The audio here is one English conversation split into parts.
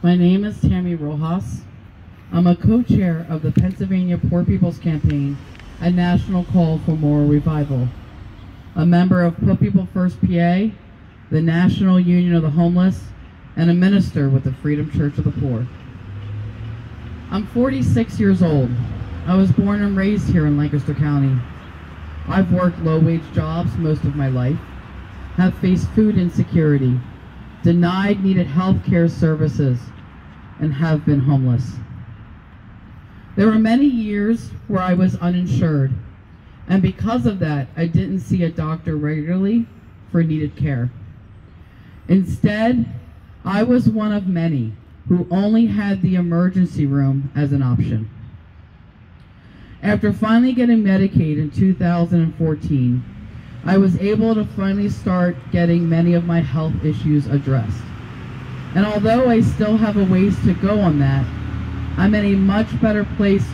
My name is Tammy Rojas. I'm a co-chair of the Pennsylvania Poor People's Campaign, a national call for moral revival. A member of Put People First PA, the National Union of the Homeless, and a minister with the Freedom Church of the Poor. I'm 46 years old. I was born and raised here in Lancaster County. I've worked low-wage jobs most of my life, have faced food insecurity, denied needed health care services, and have been homeless. There were many years where I was uninsured, and because of that, I didn't see a doctor regularly for needed care. Instead, I was one of many who only had the emergency room as an option. After finally getting Medicaid in 2014, I was able to finally start getting many of my health issues addressed. And although I still have a ways to go on that, I'm in a much better place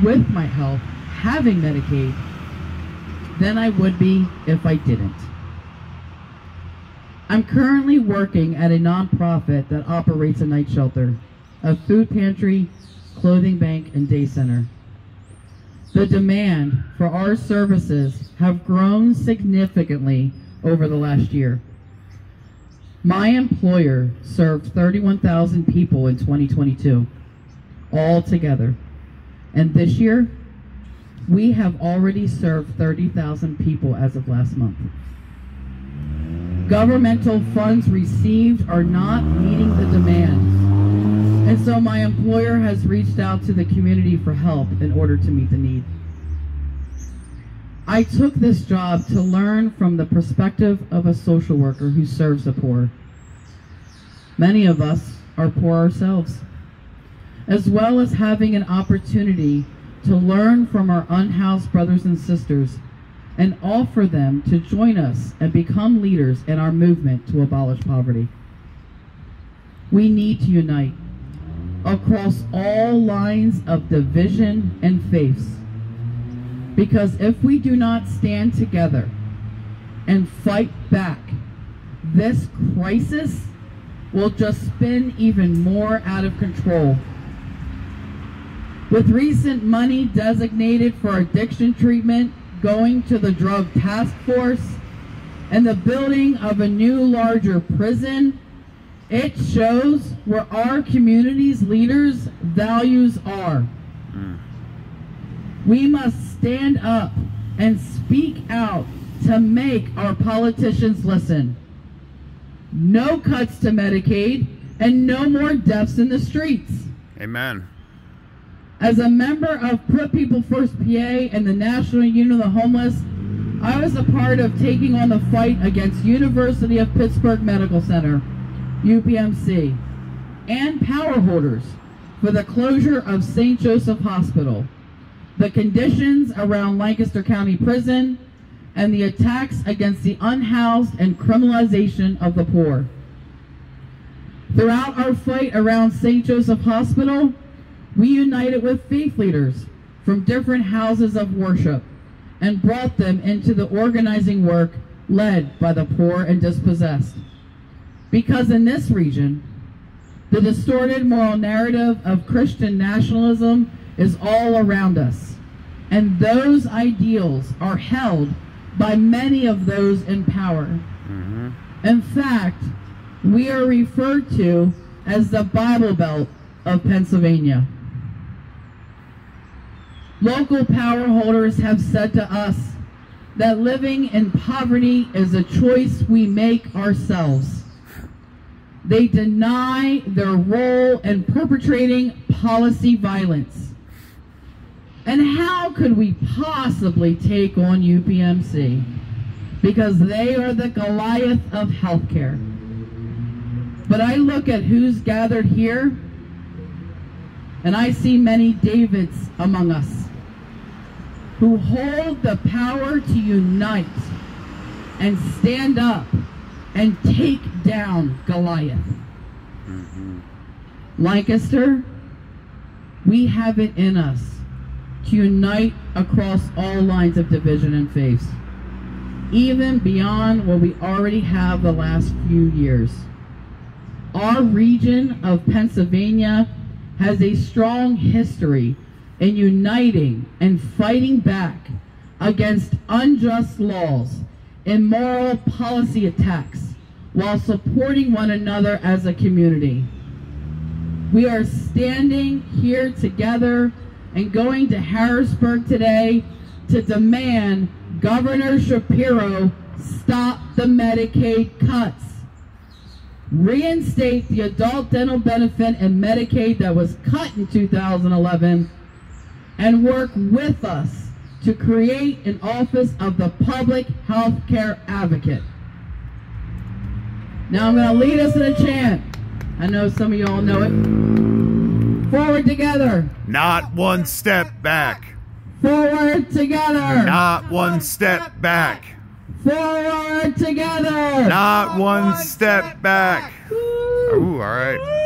with my health, having Medicaid, than I would be if I didn't. I'm currently working at a nonprofit that operates a night shelter, a food pantry, clothing bank, and day center. The demand for our services have grown significantly over the last year. My employer served 31,000 people in 2022, all together. And this year, we have already served 30,000 people as of last month. Governmental funds received are not meeting the demand. And so my employer has reached out to the community for help in order to meet the need. I took this job to learn from the perspective of a social worker who serves the poor. Many of us are poor ourselves, as well as having an opportunity to learn from our unhoused brothers and sisters and offer them to join us and become leaders in our movement to abolish poverty. We need to unite across all lines of division and faiths, because if we do not stand together and fight back, this crisis will just spin even more out of control. With recent money designated for addiction treatment going to the Drug Task Force and the building of a new, larger prison, it shows where our community's leaders' values are. We must stand up and speak out to make our politicians listen. No cuts to Medicaid and no more deaths in the streets. Amen. As a member of Put People First PA and the National Union of the Homeless, I was a part of taking on the fight against University of Pittsburgh Medical Center, UPMC, and power holders for the closure of St. Joseph Hospital, the conditions around Lancaster County Prison, and the attacks against the unhoused and criminalization of the poor. Throughout our fight around St. Joseph Hospital, we united with faith leaders from different houses of worship and brought them into the organizing work led by the poor and dispossessed. Because in this region, the distorted moral narrative of Christian nationalism is all around us, and those ideals are held by many of those in power. In fact, we are referred to as the Bible Belt of Pennsylvania. Local power holders have said to us that living in poverty is a choice we make ourselves. They deny their role in perpetrating policy violence. And how could we possibly take on UPMC? Because they are the Goliath of healthcare. But I look at who's gathered here, and I see many Davids among us who hold the power to unite and stand up and take down Goliath. Lancaster, we have it in us to unite across all lines of division and faiths, even beyond what we already have the last few years. Our region of Pennsylvania has a strong history in uniting and fighting back against unjust laws, immoral policy attacks, while supporting one another as a community. We are standing here together and going to Harrisburg today to demand Governor Shapiro stop the Medicaid cuts, reinstate the adult dental benefit and Medicaid that was cut in 2011, and work with us to create an office of the public health care advocate. Now I'm going to lead us in a chant. I know some of y'all know it. Forward together. Not one step back. Forward together. Not one step back. Forward together. Not one step back. Ooh, all right.